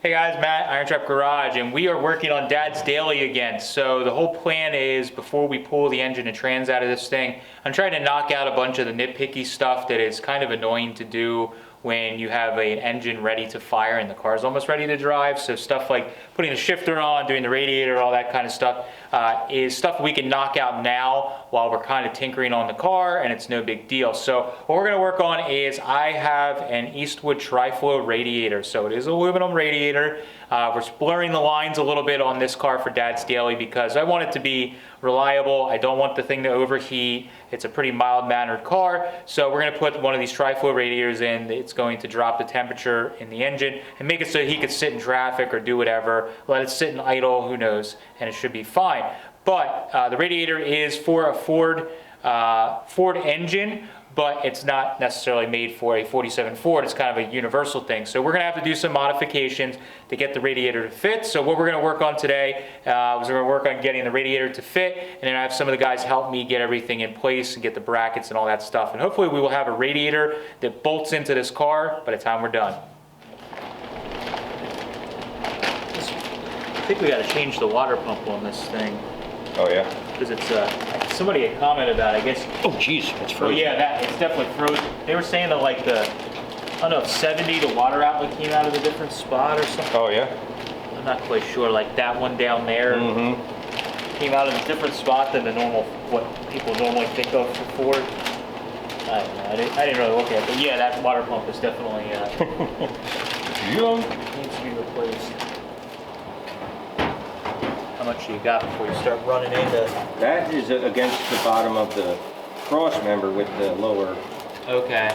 Hey guys, Matt, IronTrap Garage, and we are working on Dad's Daily again. So the whole plan is, before we pull the engine and trans out of this thing, I'm trying to knock out a bunch of the nitpicky stuff that is kind of annoying to do when you have an engine ready to fire and the car's almost ready to drive. So stuff like putting the shifter on, doing the radiator, all that kind of stuff is stuff we can knock out now while we're kind of tinkering on the car, and it's no big deal. So what we're gonna work on is, I have an Eastwood tri-flow radiator. So it is an aluminum radiator. We're blurring the lines a little bit on this car for Dad's Daily because I want it to be reliable. I don't want the thing to overheat. It's a pretty mild-mannered car, so we're going to put one of these tri-flow radiators in. It's going to drop the temperature in the engine and make it so he could sit in traffic or do whatever, let it sit in idle, who knows, and it should be fine. But the radiator is for a Ford engine, but it's not necessarily made for a 47 Ford. It's kind of a universal thing. So we're gonna have to do some modifications to get the radiator to fit. So what we're gonna work on today is we're gonna work on getting the radiator to fit, and then I have some of the guys help me get everything in place and get the brackets and all that stuff. And hopefully we will have a radiator that bolts into this car by the time we're done. I think we gotta change the water pump on this thing. Oh yeah? Because it's, somebody had commented about it, I guess. Oh geez, it's frozen. Oh yeah, it's definitely frozen. They were saying that like I don't know, if 70, the water outlet came out of a different spot or something. Oh yeah? I'm not quite sure, like that one down there came out of a different spot than the normal, what people normally think of for Ford. I don't know, I didn't really look at it, but yeah, that water pump is definitely needs to be replaced. How much you got before you start running into? That is against the bottom of the cross member with the lower. Okay.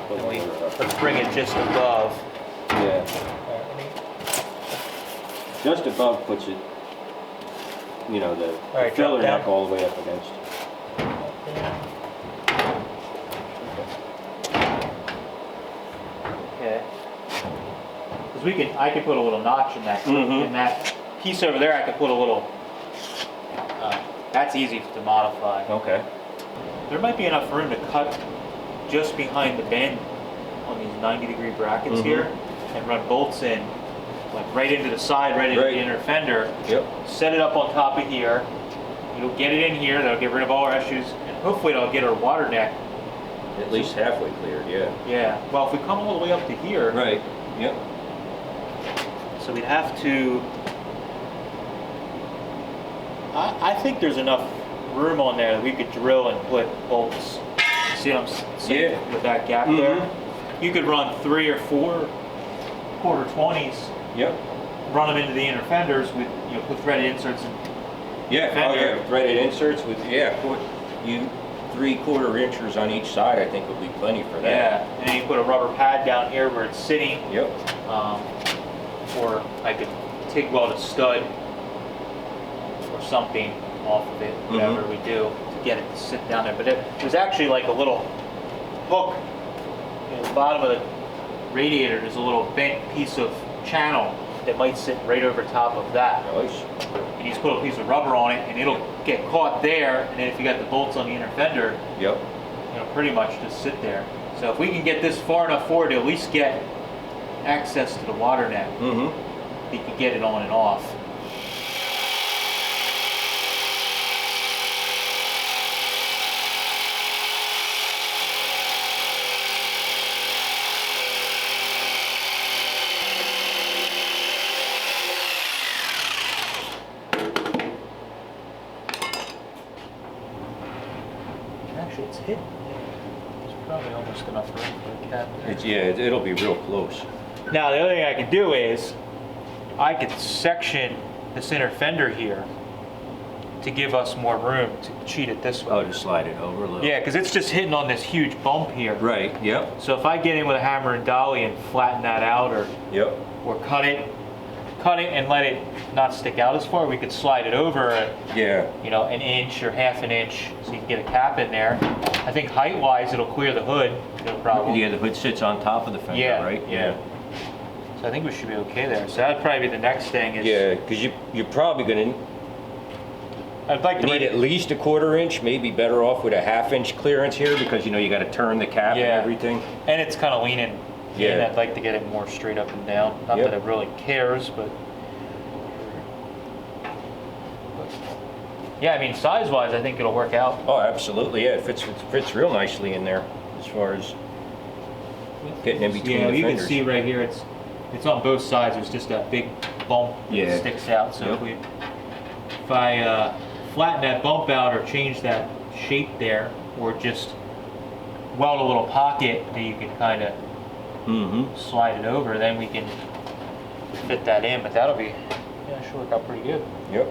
Let's bring it just above. Yeah. Just above puts it, you know, the filler neck all the way up against. Okay. Because I can put a little notch in that. In that piece over there, I could put a little. That's easy to modify. Okay. There might be enough room to cut just behind the bend on these 90-degree brackets here, and run bolts in, like right into the side, right into the inner fender. Yep. Set it up on top of here. It'll get it in here. That'll get rid of all our issues, and hopefully it'll get our water neck At least halfway cleared. Yeah. Yeah. Well, if we come all the way up to here. Right. Yep. So we'd have to. I think there's enough room on there that we could drill and put bolts. See what I'm saying? Yeah. With that gap there. You could run 3 or 4 quarter 20s. Yep. Run them into the inner fenders with, put threaded inserts in. Yeah. Oh yeah. Threaded inserts with put you 3/4 inches on each side. I think would be plenty for that. Yeah. And then you put a rubber pad down here where it's sitting. Yep. Or I could TIG weld a stud or something off of it, whatever we do to get it to sit down there. But there's actually like a little hook at the bottom of the radiator. There's a little bent piece of channel that might sit right over top of that. Nice. And you just put a piece of rubber on it, and it'll get caught there. And then if you got the bolts on the inner fender, pretty much just sit there. So if we can get this far enough forward to at least get access to the water net, we can get it on and off. Actually, it's hidden. There's probably almost enough room for a cap there. It'll be real close. Now the other thing I can do is I could section this inner fender here to give us more room to cheat it this way. Oh, to slide it over a little. Yeah, because it's just hitting on this huge bump here. Right. Yep. So if I get in with a hammer and dolly and flatten that out, or cut it and let it not stick out as far, we could slide it over an inch or half an inch, so you can get a cap in there. I think height-wise it'll clear the hood, no problem. Yeah, the hood sits on top of the fender, right? Yeah. So I think we should be okay there. So that'd probably be the next thing. Because you're probably going to I'd like to need at least a 1/4 inch, maybe better off with a 1/2 inch clearance here, because you got to turn the cap and everything. And it's kind of leaning Yeah. And I'd like to get it more straight up and down. Not Yep. that it really cares, but yeah, I mean, size-wise, I think it'll work out. Oh, absolutely, yeah, it fits real nicely in there as far as getting in between the you fenders. can see right here, it's on both sides. There's just that big bump Yeah. that sticks out. So Yep. if I flatten that bump out or change that shape there, or just weld a little pocket that you can kind of slide it over, then we can fit that in. But that'll be, yeah, should work out pretty good. Yep.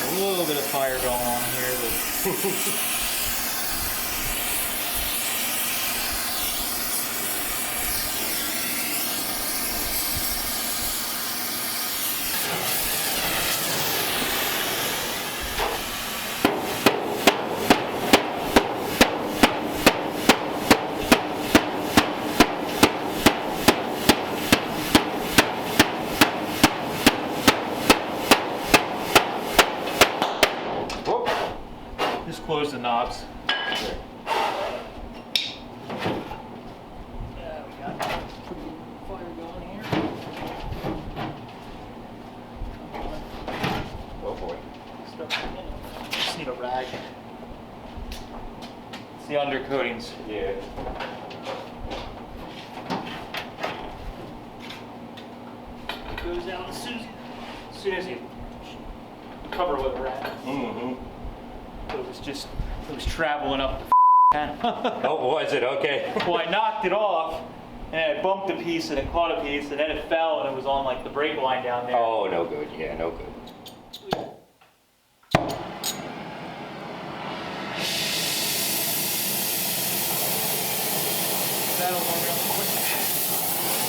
A little bit of fire going on here, but just close the knobs. Yeah, we got pretty good fire going here. Oh boy. Just need a rag. It's the undercoatings. Yeah. It goes out as soon as you cover it with a rag. It was traveling up the pan. Oh, was it? Okay. Well, I knocked it off, and I bumped a piece, and it caught a piece, and then it fell, and it was on like the brake line down there. Oh, no good. Yeah, no good. That'll warm it up quick.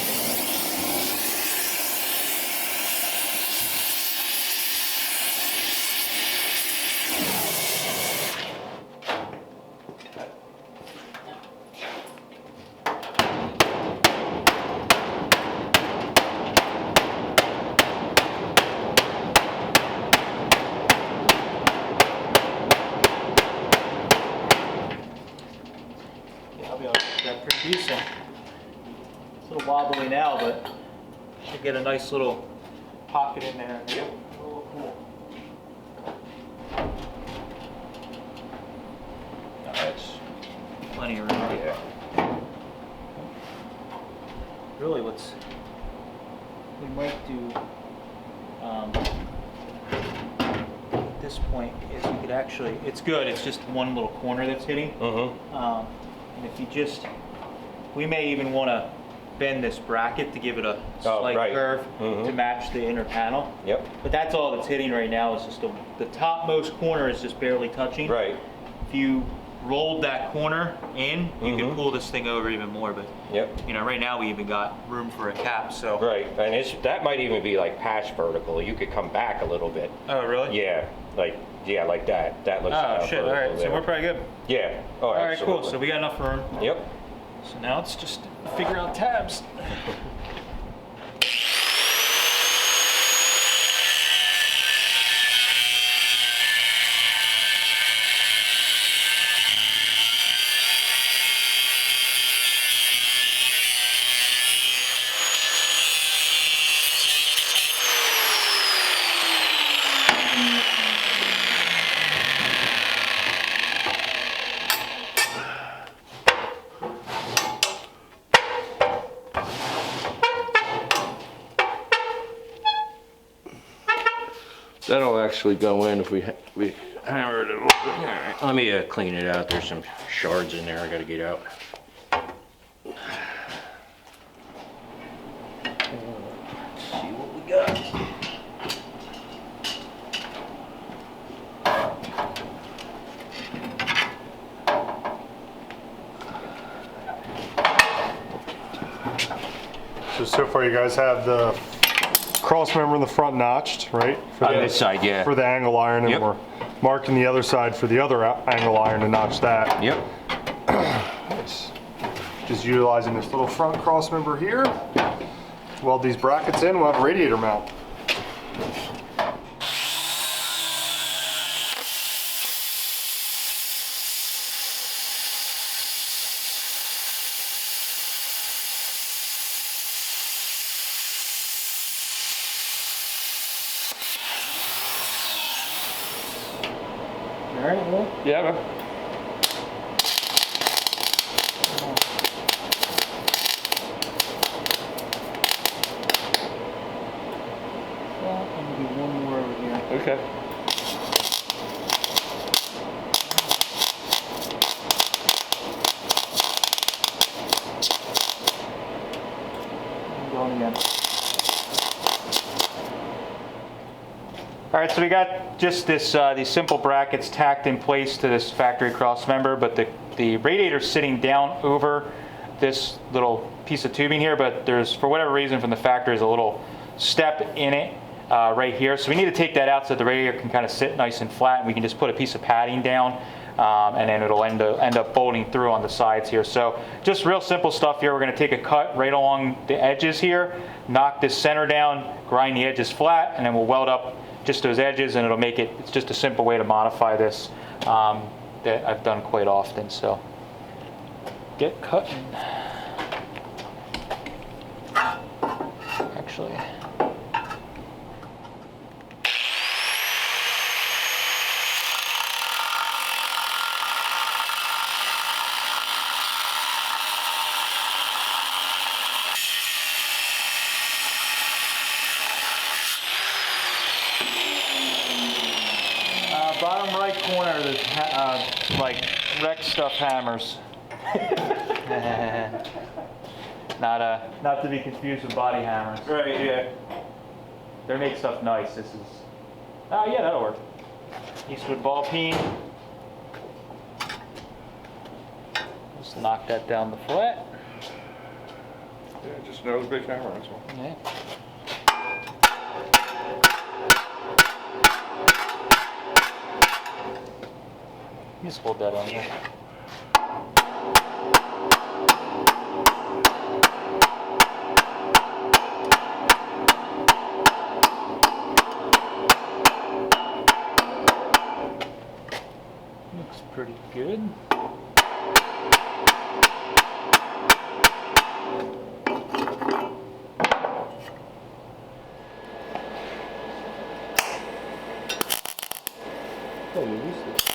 I'll be able to get that pretty decent. It's a little wobbly now, but should get a nice little pocket in there. Yep. Oh, cool. That's, Plenty of room. yeah. Really, we might do at this point is we could actually, it's good, it's just one little corner that's hitting. And if you just, we may even want to bend this bracket to give it a slight right. curve to match the inner panel. Yep. But that's all that's hitting right now is just the topmost corner is just barely touching. Right. If you rolled that corner in, you could pull this thing over even more. But Yep. you know, right now we even got room for a cap. So. Right, and that might even be like past vertical. You could come back a little bit. Oh really? Yeah, like that. That looks. Oh shit! All right, so we're probably good. Yeah. Oh, All right, absolutely. cool. So we got enough room. Yep. So now let's just figure out tabs. That'll actually go in if we hammer it a little bit. Let me clean it out. There's some shards in there I gotta get out. Let's see what we got. So far you guys have the cross member in the front notched, right? On this side, yeah. For the angle iron, and Yep. we're marking the other side for the other angle iron to notch that. Yep. Nice. Just utilizing this little front cross member here. Weld these brackets in, we'll have a radiator mount. Yeah, man. Well, I'm gonna do one more over here. Okay. I'm going again. All right, so we got just this these simple brackets tacked in place to this factory cross member, but the radiator's sitting down over this little piece of tubing here, but there's, for whatever reason from the factory, is a little step in it right here. So we need to take that out so the radiator can kind of sit nice and flat, and we can just put a piece of padding down, and then it'll end up bolting through on the sides here. So just real simple stuff here. We're going to take a cut right along the edges here, knock this center down, grind the edges flat, and then we'll weld up just those edges, and it'll make it, it's just a simple way to modify this that I've done quite often. So get cutting. Actually, bottom right corner, there's like wreck stuff hammers. Not to be confused with body hammers. Right, yeah. They make stuff nice. This is, yeah, that'll work. Eastwood ball peen. Just knock that down the flat. Yeah, just nose big hammer, that's all. Yeah. Just hold that on there. Looks pretty good. Oh, you used it.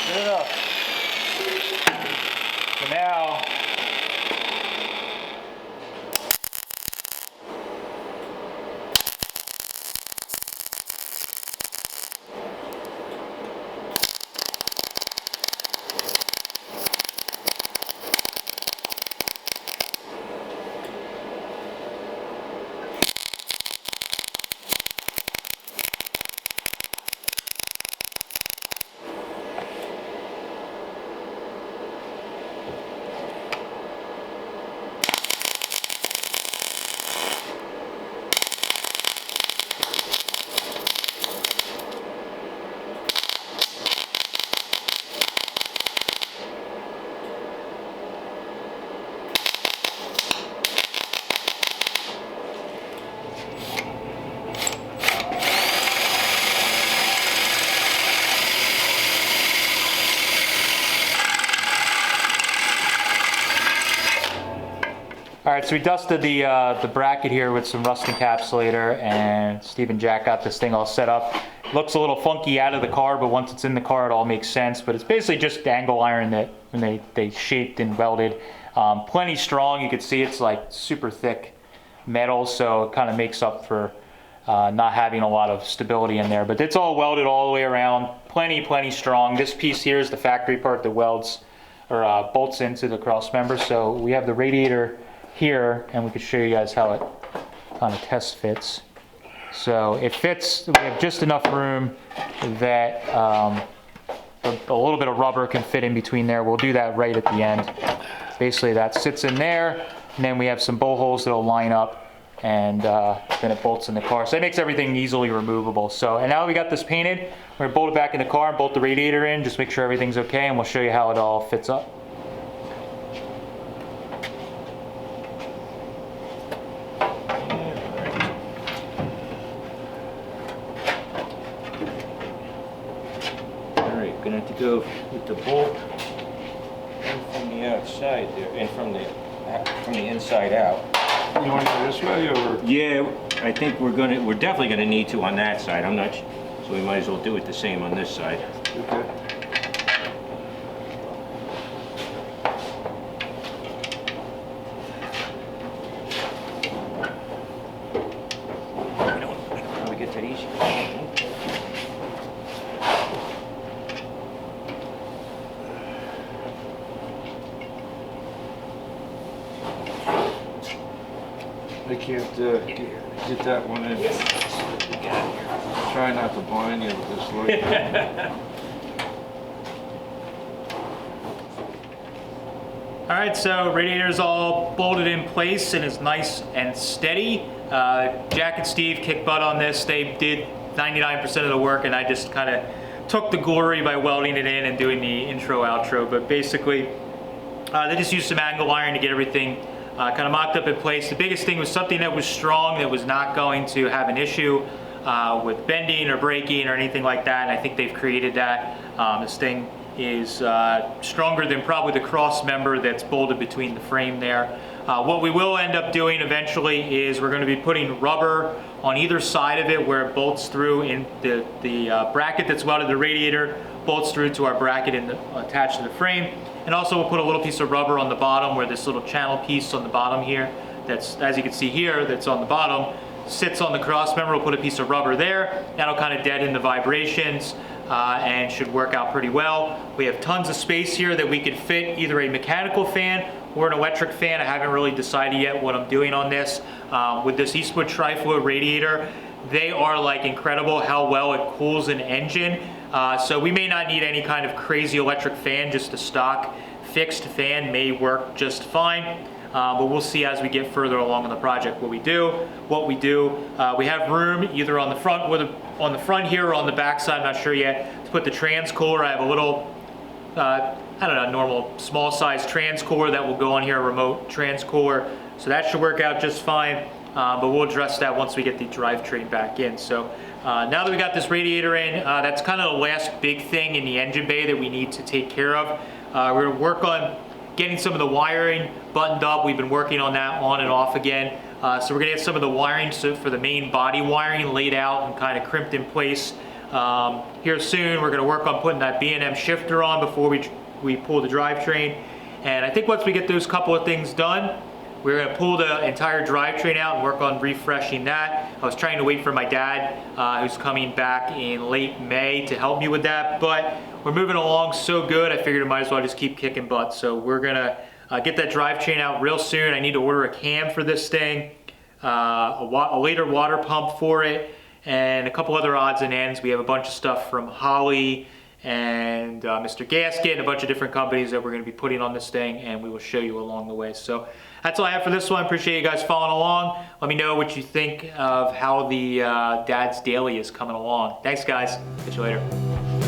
Good enough. So now, all right, so we dusted the bracket here with some rust encapsulator, and Steve and Jack got this thing all set up. Looks a little funky out of the car, but once it's in the car, it all makes sense. But it's basically just angle iron that when they shaped and welded. Plenty strong. You can see it's like super thick metal, so it kind of makes up for not having a lot of stability in there. But it's all welded all the way around. Plenty strong. This piece here is the factory part that welds or bolts into the cross member. So we have the radiator here, and we could show you guys how it kind of test fits. So it fits, we have just enough room that a little bit of rubber can fit in between there. We'll do that right at the end. Basically that sits in there, and then we have some bow holes that'll line up and then it bolts in the car. So that makes everything easily removable. So, and now we got this painted, we're gonna bolt it back in the car and bolt the radiator in, just make sure everything's okay, and we'll show you how it all fits up. All right, gonna have to go with the bolt in from the outside there, and from the inside out. You want to go this way or? Yeah, I think we're definitely gonna need to on that side. I'm not, so we might as well do it the same on this side. Okay. How we get to these? I can't get that one in. Try not to blind you with this light. All right, so radiator's all bolted in place and is nice and steady. Jack and Steve kicked butt on this. They did 99% of the work, and I just kind of took the glory by welding it in and doing the intro outro. But basically, they just used some angle iron to get everything kind of mocked up in place. The biggest thing was something that was strong, that was not going to have an issue with bending or breaking or anything like that, and I think they've created that. This thing is stronger than probably the cross member that's bolted between the frame there. What we will end up doing eventually is we're going to be putting rubber on either side of it where it bolts through in the bracket that's welded to the radiator, bolts through to our bracket attached to the frame. And also we'll put a little piece of rubber on the bottom where this little channel piece on the bottom here, that's, as you can see here, that's on the bottom, sits on the cross member. We'll put a piece of rubber there. That'll kind of deaden the vibrations and should work out pretty well. We have tons of space here that we could fit either a mechanical fan or an electric fan. I haven't really decided yet what I'm doing on this. With this Eastwood tri-flow radiator, they are like incredible how well it cools an engine. So we may not need any kind of crazy electric fan, just a stock fixed fan may work just fine. But we'll see as we get further along in the project what we do. We have room either on the front on the front here or on the back side, I'm not sure yet, to put the trans cooler. I have a little, I don't know, normal small size trans cooler that will go on here, a remote trans cooler. So that should work out just fine. But we'll address that once we get the drivetrain back in. So now that we got this radiator in, that's kind of the last big thing in the engine bay that we need to take care of. We're gonna work on getting some of the wiring buttoned up. We've been working on that on and off again. So we're gonna get some of the wiring for the main body wiring laid out and kind of crimped in place. Here soon, we're gonna work on putting that B&M shifter on before we pull the drivetrain. And I think once we get those couple of things done, we're gonna pull the entire drivetrain out and work on refreshing that. I was trying to wait for my dad, who's coming back in late May, to help me with that, but we're moving along so good, I figured I might as well just keep kicking butt. So we're gonna get that drivetrain out real soon. I need to order a cam for this thing, a later water pump for it, and a couple other odds and ends. We have a bunch of stuff from Holly and Mr. Gasket and a bunch of different companies that we're going to be putting on this thing, and we will show you along the way. So that's all I have for this one. Appreciate you guys following along. Let me know what you think of how the Dad's Daily is coming along. Thanks, guys. Catch you later.